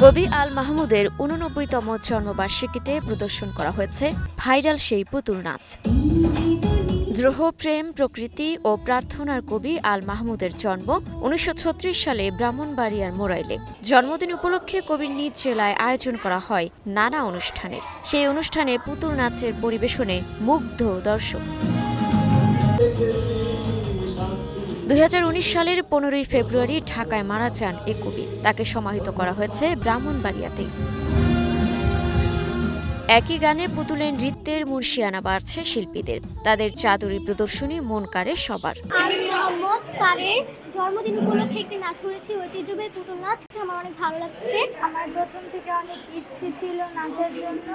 কবি আল মাহমুদের ৮৯তম জন্মবার্ষিকীতে প্রদর্শন করা হয়েছে ভাইরাল সেই পুতুল নাচ। দ্রোহ, প্রেম, প্রকৃতি ও প্রার্থনার কবি আল মাহমুদের জন্ম ১৯৩৬ সালে ব্রাহ্মণবাড়িয়ার মোরাইলে। জন্মদিন উপলক্ষে কবির নিজ জেলায় আয়োজন করা হয় নানা অনুষ্ঠানের। সেই অনুষ্ঠানে পুতুল নাচের পরিবেশনে মুগ্ধ দর্শক। ২০১৯ সালের ১৫ই ফেব্রুয়ারি ঢাকায় মারা যান এ কবি। তাকে সমাহিত করা হয়েছে ব্রাহ্মণবাড়িয়াতেই। একই গানে পুতুলের নৃত্যের মুর্শিয়ানা বাড়ছে শিল্পীদের। তাদের চাদুরী প্রদর্শনী মন কাড়ে সবার। স্যারের জন্মদিন উপলক্ষে একটি নাচ করেছি, ঐতিহ্যবাহী পুতুল নাচ। আমার অনেক ভালো লাগছে। আমার প্রথম থেকে অনেক ইচ্ছে ছিল নাচের জন্য।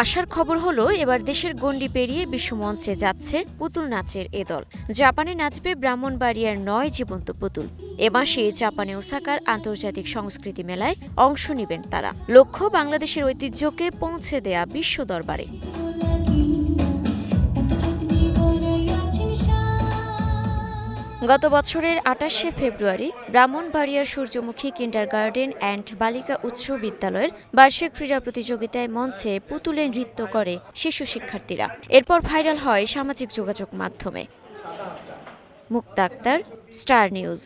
আশার খবর হলো এবার দেশের গণ্ডি পেরিয়ে বিশ্বমঞ্চে যাচ্ছে পুতুল নাচের এ দল। জাপানে নাচবে ব্রাহ্মণবাড়িয়ার ৯ জীবন্ত পুতুল। এ মাসে জাপানে ওসাকার আন্তর্জাতিক সংস্কৃতি মেলায় অংশ নেবেন তারা। লক্ষ্য বাংলাদেশের ঐতিহ্যকে পৌঁছে দেয়া বিশ্ব দরবারে। গত বছরের ২৮শে ফেব্রুয়ারি ব্রাহ্মণবাড়িয়ার সূর্যমুখী কিন্ডারগার্টেন অ্যান্ড বালিকা উচ্চ বিদ্যালয়ের বার্ষিক ক্রীড়া প্রতিযোগিতায় মঞ্চে পুতুলে নৃত্য করে শিশু শিক্ষার্থীরা। এরপর ভাইরাল হয় সামাজিক যোগাযোগ মাধ্যমে। মুক্তা আক্তার, স্টার নিউজ।